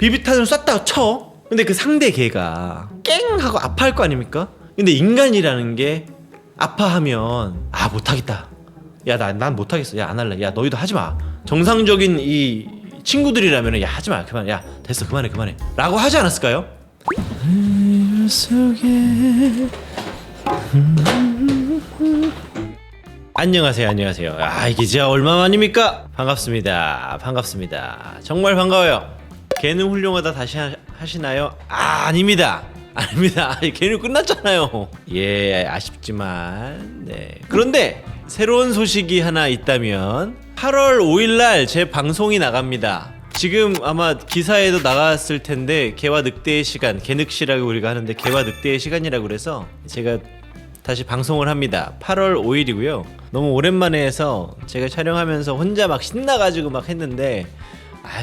비비탄을 쐈다 쳐. 근데 그 상대 개가 깽 하고 아파할 거 아닙니까? 근데 인간이라는 게 아파하면 아 못하겠다. 야 난 못하겠어. 야 안 할래. 야 너희도 하지 마. 정상적인 이 친구들이라면 야 하지 마. 그만. 야 됐어 그만해 라고 하지 않았을까요? 안녕하세요. 아 이게 진짜 얼마만입니까? 반갑습니다. 정말 반가워요. 개는 훌륭하다 다시 하시나요? 아닙니다. 개는 끝났잖아요. 예 아쉽지만 네. 그런데 새로운 소식이 하나 있다면 8월 5일날 제 방송이 나갑니다. 지금 아마 기사에도 나갔을 텐데 개와 늑대의 시간, 개늑시라고 우리가 하는데 개와 늑대의 시간이라고 그래서 제가 다시 방송을 합니다. 8월 5일이고요. 너무 오랜만에 해서 제가 촬영하면서 혼자 막 신나가지고 막 했는데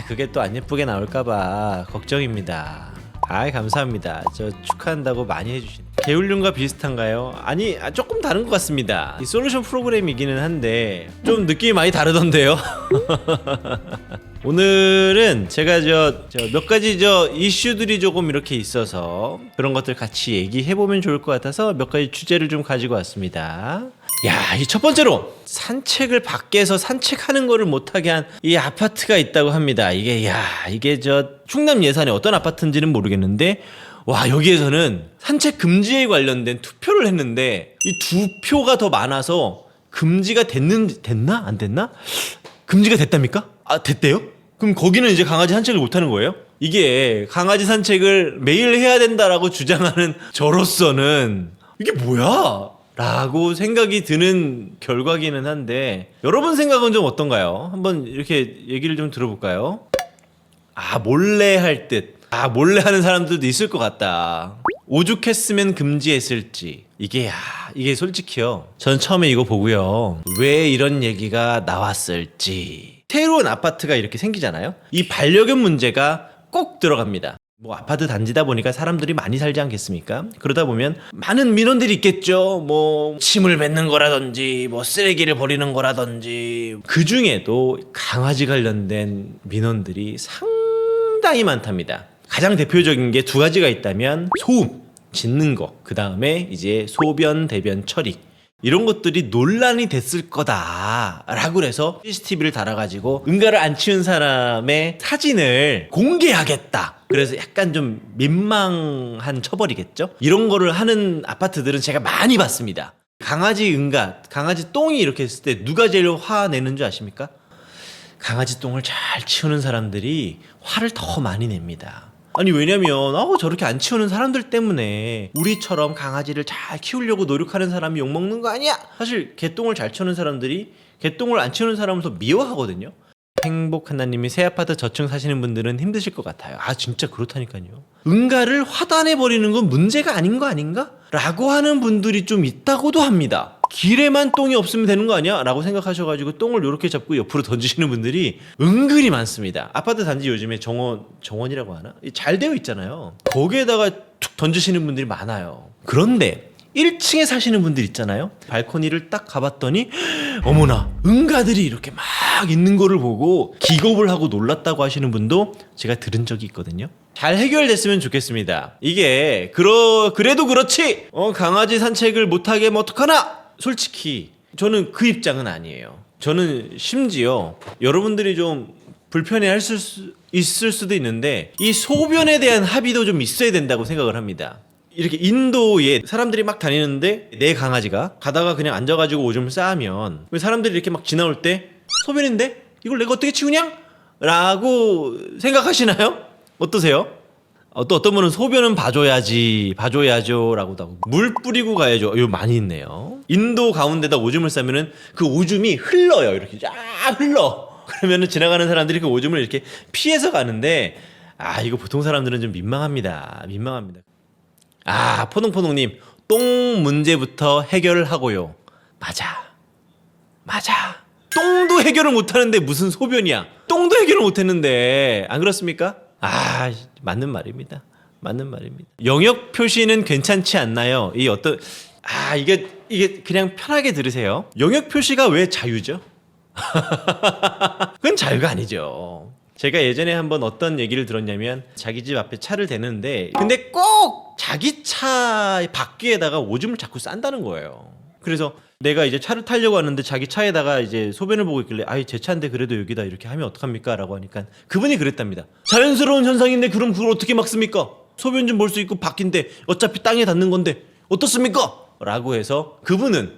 그게 또 안 예쁘게 나올까봐 걱정입니다. 감사합니다. 저 축하한다고 많이 해주시네. 개훈련과 비슷한가요? 아니 조금 다른 것 같습니다. 이 솔루션 프로그램이기는 한데 좀 느낌이 많이 다르던데요. 오늘은 제가 몇 가지 이슈들이 조금 이렇게 있어서 그런 것들 같이 얘기해보면 좋을 것 같아서 몇 가지 주제를 좀 가지고 왔습니다. 이 첫 번째로 산책을 밖에서 산책하는 거를 못하게 한 이 아파트가 있다고 합니다. 이게 충남 예산의 어떤 아파트인지는 모르겠는데 여기에서는 산책 금지에 관련된 투표를 했는데 이 두 표가 더 많아서 금지가 됐나? 안 됐나? 금지가 됐답니까? 됐대요? 그럼 거기는 이제 강아지 산책을 못하는 거예요? 이게 강아지 산책을 매일 해야 된다라고 주장하는 저로서는 이게 뭐야? 라고 생각이 드는 결과기는 한데 여러분 생각은 좀 어떤가요? 한번 이렇게 얘기를 좀 들어볼까요? 몰래 할 듯. 몰래 하는 사람들도 있을 것 같다. 오죽했으면 금지했을지. 이게 솔직히요. 전 처음에 이거 보고요. 왜 이런 얘기가 나왔을지. 새로운 아파트가 이렇게 생기잖아요. 이 반려견 문제가 꼭 들어갑니다. 아파트 단지다 보니까 사람들이 많이 살지 않겠습니까? 그러다 보면 많은 민원들이 있겠죠. 침을 뱉는 거라든지 쓰레기를 버리는 거라든지 그 중에도 강아지 관련된 민원들이 상당히 많답니다. 가장 대표적인 게 두 가지가 있다면 소음, 짖는 거, 그 다음에 이제 소변, 대변 처리 이런 것들이 논란이 됐을 거다라고 해서 CCTV를 달아가지고 응가를 안 치운 사람의 사진을 공개하겠다. 그래서 약간 좀 민망한 처벌이겠죠? 이런 거를 하는 아파트들은 제가 많이 봤습니다. 강아지 응가, 강아지 똥이 이렇게 했을 때 누가 제일 화내는 줄 아십니까? 강아지 똥을 잘 치우는 사람들이 화를 더 많이 냅니다. 왜냐면 저렇게 안 치우는 사람들 때문에 우리처럼 강아지를 잘 키우려고 노력하는 사람이 욕먹는 거 아니야? 사실 개똥을 잘 치우는 사람들이 개똥을 안 치우는 사람을 더 미워하거든요. 행복하나님이 새 아파트 저층 사시는 분들은 힘드실 것 같아요. 진짜 그렇다니까요. 응가를 화단해버리는 건 문제가 아닌 거 아닌가? 라고 하는 분들이 좀 있다고도 합니다. 길에만 똥이 없으면 되는 거 아니야? 라고 생각하셔가지고 똥을 이렇게 잡고 옆으로 던지시는 분들이 은근히 많습니다. 아파트 단지 요즘에 정원이라고 하나? 잘 되어 있잖아요. 거기에다가 툭 던지시는 분들이 많아요. 그런데 1층에 사시는 분들 있잖아요. 발코니를 딱 가봤더니 어머나 응가들이 이렇게 막 있는 거를 보고 기겁을 하고 놀랐다고 하시는 분도 제가 들은 적이 있거든요. 잘 해결됐으면 좋겠습니다. 이게 그래도 그렇지 강아지 산책을 못하게 하면 어떡하나? 솔직히 저는 그 입장은 아니에요. 저는 심지어 여러분들이 좀 불편해할 수 있을 수도 있는데 이 소변에 대한 합의도 좀 있어야 된다고 생각을 합니다. 이렇게 인도에 사람들이 막 다니는데 내 강아지가 가다가 그냥 앉아가지고 오줌을 싸면 사람들이 이렇게 막 지나올 때 소변인데 이걸 내가 어떻게 치우냐? 라고 생각하시나요? 어떠세요? 또 어떤 분은 소변은 봐줘야죠 라고도 하고 물 뿌리고 가야죠. 이거 많이 있네요. 인도 가운데다 오줌을 싸면은 그 오줌이 흘러요. 이렇게 쫙 흘러. 그러면은 지나가는 사람들이 그 오줌을 이렇게 피해서 가는데 이거 보통 사람들은 좀 민망합니다. 포동포동님 똥 문제부터 해결을 하고요. 맞아. 똥도 해결을 못하는데 무슨 소변이야. 똥도 해결을 못했는데 안 그렇습니까? 맞는 말입니다. 영역 표시는 괜찮지 않나요? 이게 그냥 편하게 들으세요. 영역 표시가 왜 자유죠? 그건 자유가 아니죠. 제가 예전에 한번 어떤 얘기를 들었냐면 자기 집 앞에 차를 대는데 근데 꼭 자기 차 바퀴에다가 오줌을 자꾸 싼다는 거예요. 그래서 내가 이제 차를 타려고 하는데 자기 차에다가 이제 소변을 보고 있길래 아이 제 차인데 그래도 여기다 이렇게 하면 어떡합니까? 라고 하니까 그분이 그랬답니다. 자연스러운 현상인데 그럼 그걸 어떻게 막습니까? 소변 좀 볼 수 있고 바퀴인데 어차피 땅에 닿는 건데 어떻습니까? 라고 해서 그분은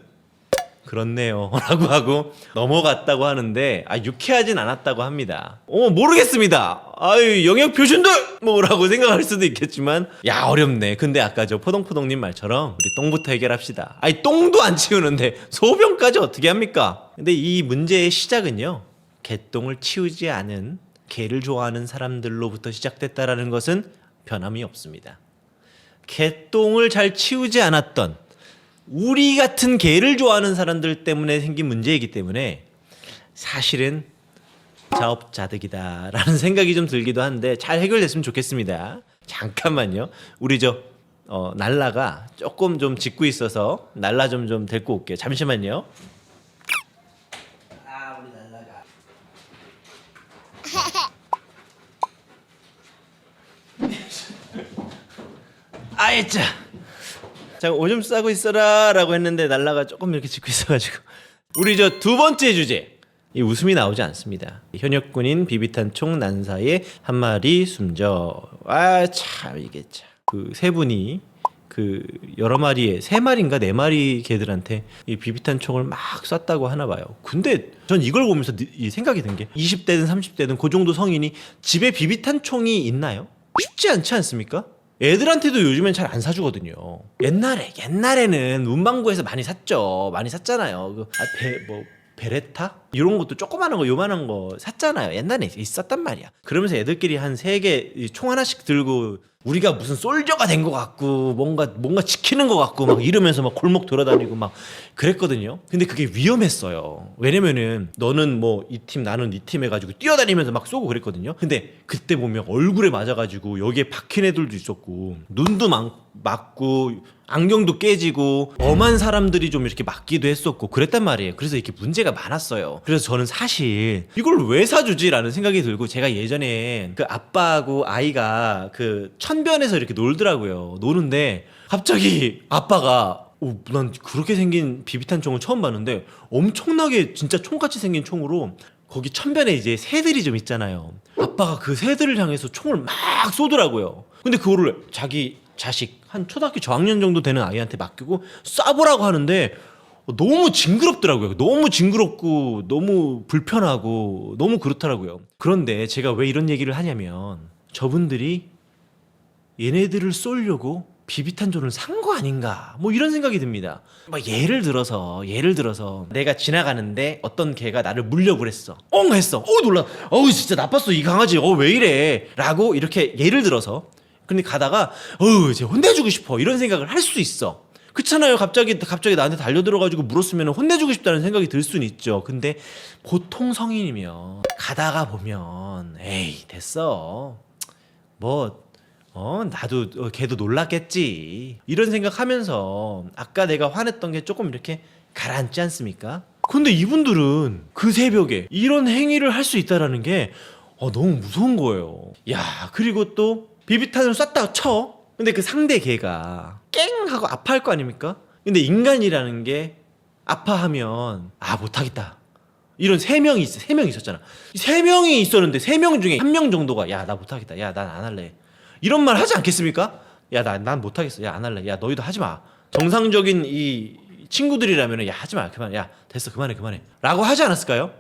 그렇네요 라고 하고 넘어갔다고 하는데 유쾌하진 않았다고 합니다. 모르겠습니다. 아유 영역 표준들 뭐라고 생각할 수도 있겠지만 야 어렵네. 근데 아까 저 포동포동님 말처럼 우리 똥부터 해결합시다. 아니 똥도 안 치우는데 소변까지 어떻게 합니까? 근데 이 문제의 시작은요 개똥을 치우지 않은 개를 좋아하는 사람들로부터 시작됐다라는 것은 변함이 없습니다. 개똥을 잘 치우지 않았던 우리 같은 개를 좋아하는 사람들 때문에 생긴 문제이기 때문에 사실은 자업자득이다라는 생각이 좀 들기도 한데 잘 해결됐으면 좋겠습니다. 잠깐만요. 우리 날라가 조금 좀 짖고 있어서 날라 좀 데리고 올게요. 잠시만요. 우리 날라가. 아이차. 자, 오줌 싸고 있어라 라고 했는데 날라가 조금 이렇게 짖고 있어가지고 우리 두 번째 주제 이 웃음이 나오지 않습니다. 현역군인 비비탄 총 난사에 한 마리 숨져. 참 이게 참 그 세 분이 그 여러 마리의 세 마리인가 네 마리 개들한테 이 비비탄 총을 막 쐈다고 하나 봐요. 근데 전 이걸 보면서 이 생각이 든 게 20대든 30대든 그 정도 성인이 집에 비비탄 총이 있나요? 쉽지 않지 않습니까? 애들한테도 요즘엔 잘 안 사주거든요. 옛날에는 문방구에서 많이 샀죠. 많이 샀잖아요. 베레타? 이런 것도 조그마한 거 요만한 거 샀잖아요. 옛날에 있었단 말이야. 그러면서 애들끼리 한 3개 총 하나씩 들고 우리가 무슨 솔저가 된 것 같고 뭔가 지키는 것 같고 막 이러면서 막 골목 돌아다니고 막 그랬거든요. 근데 그게 위험했어요. 왜냐면은 너는 뭐 이 팀 나는 이 팀 해가지고 뛰어다니면서 막 쏘고 그랬거든요. 근데 그때 보면 얼굴에 맞아가지고 여기에 박힌 애들도 있었고 눈도 맞고 안경도 깨지고 엄한 사람들이 좀 이렇게 맞기도 했었고 그랬단 말이에요. 그래서 이렇게 문제가 많았어요. 그래서 저는 사실 이걸 왜 사주지라는 생각이 들고 제가 예전에 그 아빠하고 아이가 그 천변에서 이렇게 놀더라고요. 노는데 갑자기 아빠가 난 그렇게 생긴 비비탄 총을 처음 봤는데 엄청나게 진짜 총같이 생긴 총으로 거기 천변에 이제 새들이 좀 있잖아요. 아빠가 그 새들을 향해서 총을 막 쏘더라고요. 근데 그거를 자기 자식 한 초등학교 저학년 정도 되는 아이한테 맡기고 쏴보라고 하는데 너무 징그럽더라고요. 너무 징그럽고 너무 불편하고 너무 그렇더라고요. 그런데 제가 왜 이런 얘기를 하냐면 저분들이 얘네들을 쏘려고 비비탄존을 산 거 아닌가 뭐 이런 생각이 듭니다. 예를 들어서 내가 지나가는데 어떤 개가 나를 물려고 그랬어. 했어. 놀라. 진짜 나빴어 이 강아지. 왜 이래 라고 이렇게 예를 들어서 근데 가다가 쟤 혼내주고 싶어 이런 생각을 할 수 있어. 그렇잖아요. 갑자기 나한테 달려들어가지고 물었으면 혼내주고 싶다는 생각이 들 수는 있죠. 근데 보통 성인이면 가다가 보면 에이 됐어 나도 걔도 놀랐겠지 이런 생각하면서 아까 내가 화냈던 게 조금 이렇게 가라앉지 않습니까? 근데 이분들은 그 새벽에 이런 행위를 할 수 있다라는 게 너무 무서운 거예요. 그리고 또 비비탄을 쐈다가 쳐. 근데 그 상대 개가 깽 하고 아파할 거 아닙니까? 근데 인간이라는 게 아파하면 못하겠다. 이런 3명이 있었잖아. 3명이 있었는데 3명 중에 1명 정도가 나 못하겠다. 난 안 할래. 이런 말 하지 않겠습니까? 난 못하겠어. 안 할래. 너희도 하지 마. 정상적인 이 친구들이라면 하지 마. 그만. 됐어. 그만해. 라고 하지 않았을까요?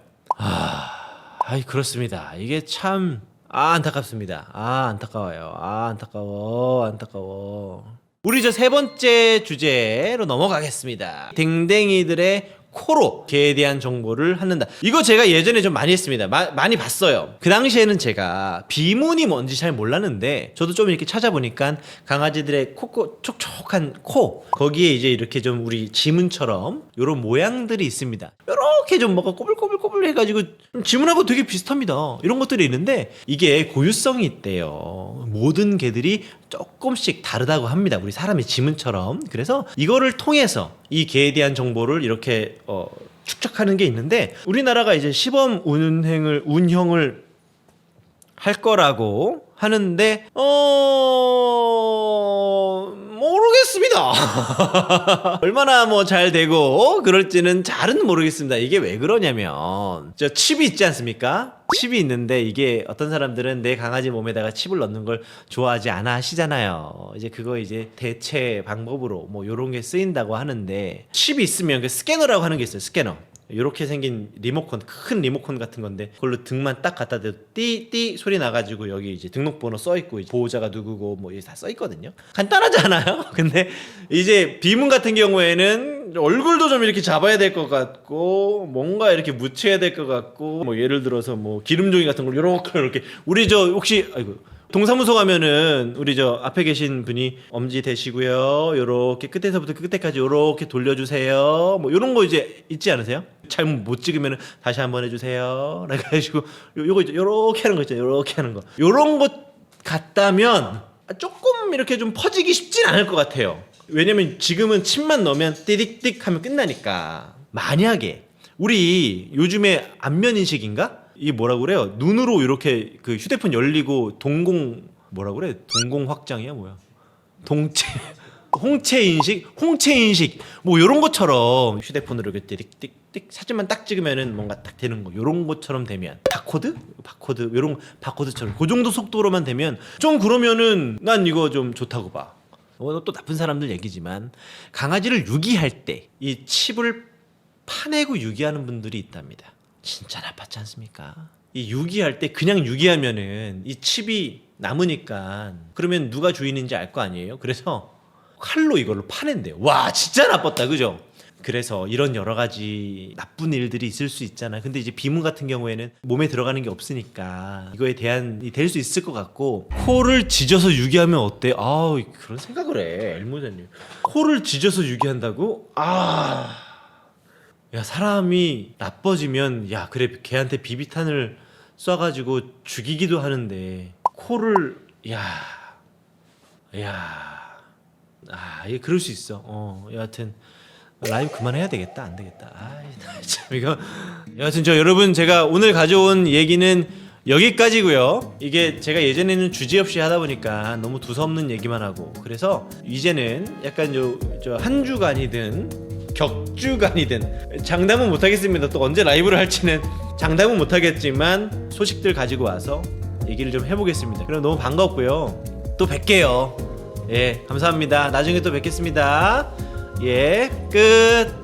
그렇습니다. 이게 참 안타깝습니다. 안타까워요. 안타까워. 우리 세 번째 주제로 넘어가겠습니다. 댕댕이들의 코로 개에 대한 정보를 찾는다. 이거 제가 예전에 좀 많이 했습니다. 많이 봤어요. 그 당시에는 제가 비문이 뭔지 잘 몰랐는데 저도 좀 이렇게 찾아보니까 강아지들의 촉촉한 코 거기에 이제 이렇게 좀 우리 지문처럼 이런 모양들이 있습니다. 이렇게 좀 뭐가 꼬불꼬불 해가지고 지문하고 되게 비슷합니다. 이런 것들이 있는데 이게 고유성이 있대요. 모든 개들이 조금씩 다르다고 합니다. 우리 사람의 지문처럼. 그래서 이거를 통해서 이 개에 대한 정보를 이렇게 축적하는 게 있는데 우리나라가 이제 시범 운형을 할 거라고 하는데 모르겠습니다. 얼마나 뭐 잘 되고 그럴지는 잘은 모르겠습니다. 이게 왜 그러냐면 저 칩이 있지 않습니까? 칩이 있는데 이게 어떤 사람들은 내 강아지 몸에다가 칩을 넣는 걸 좋아하지 않아 하시잖아요. 이제 그거 이제 대체 방법으로 뭐 요런 게 쓰인다고 하는데 칩이 있으면 그 스캐너라고 하는 게 있어요. 스캐너. 이렇게 생긴 리모컨, 큰 리모컨 같은 건데 그걸로 등만 딱 갖다 대도 띠띠 소리 나가지고 여기 이제 등록번호 써있고 보호자가 누구고 뭐 이게 다 써있거든요. 간단하지 않아요? 근데 이제 비문 같은 경우에는 얼굴도 좀 이렇게 잡아야 될 것 같고 뭔가 이렇게 묻혀야 될 것 같고 뭐 예를 들어서 뭐 기름종이 같은 걸 이렇게 우리 저 혹시 아이고 동사무소 가면은 우리 저 앞에 계신 분이 엄지 대시고요. 요렇게 끝에서부터 끝에까지 요렇게 돌려주세요. 뭐 요런 거 이제 있지 않으세요? 잘못 못 찍으면은 다시 한번 해주세요. 그래가지고 요거 이제 요렇게 하는 거 있잖아요. 요렇게 하는 거. 요런 것 같다면 조금 이렇게 좀 퍼지기 쉽진 않을 것 같아요. 왜냐면 지금은 칩만 넣으면 띠딕띡 하면 끝나니까. 만약에 우리 요즘에 안면 인식인가? 이게 뭐라고 그래요? 눈으로 이렇게 그 휴대폰 열리고 동공 뭐라고 그래? 동공 확장이야 뭐야? 동체 홍채 인식 뭐 이런 것처럼 휴대폰으로 이렇게 띡띡띡 사진만 딱 찍으면은 뭔가 딱 되는 거 이런 것처럼 되면 바코드 이런 바코드처럼 그 정도 속도로만 되면 좀 그러면은 난 이거 좀 좋다고 봐. 또 나쁜 사람들 얘기지만 강아지를 유기할 때 이 칩을 파내고 유기하는 분들이 있답니다. 진짜 나빴지 않습니까? 이 유기할 때 그냥 유기하면은 이 칩이 남으니까 그러면 누가 주인인지 알 거 아니에요? 그래서 칼로 이걸로 파낸대요. 와 진짜 나빴다 그죠? 그래서 이런 여러 가지 나쁜 일들이 있을 수 있잖아요. 근데 이제 비문 같은 경우에는 몸에 들어가는 게 없으니까 이거에 대안이 될 수 있을 것 같고 코를 찢어서 유기하면 어때? 아우 그런 생각을 해 엘모자님. 코를 찢어서 유기한다고? 야 사람이 나빠지면 야 그래 걔한테 비비탄을 쏴가지고 죽이기도 하는데 코를 이게 그럴 수 있어. 여하튼 라이브 그만해야 되겠다. 안 되겠다. 참 이거 여하튼 여러분 제가 오늘 가져온 얘기는 여기까지고요. 이게 제가 예전에는 주제 없이 하다 보니까 너무 두서없는 얘기만 하고 그래서 이제는 약간 저 한 주간이든 격주간이든 장담은 못하겠습니다. 또 언제 라이브를 할지는 장담은 못하겠지만 소식들 가지고 와서 얘기를 좀 해보겠습니다. 그럼 너무 반갑고요. 또 뵐게요. 예, 감사합니다. 나중에 또 뵙겠습니다. 예, 끝.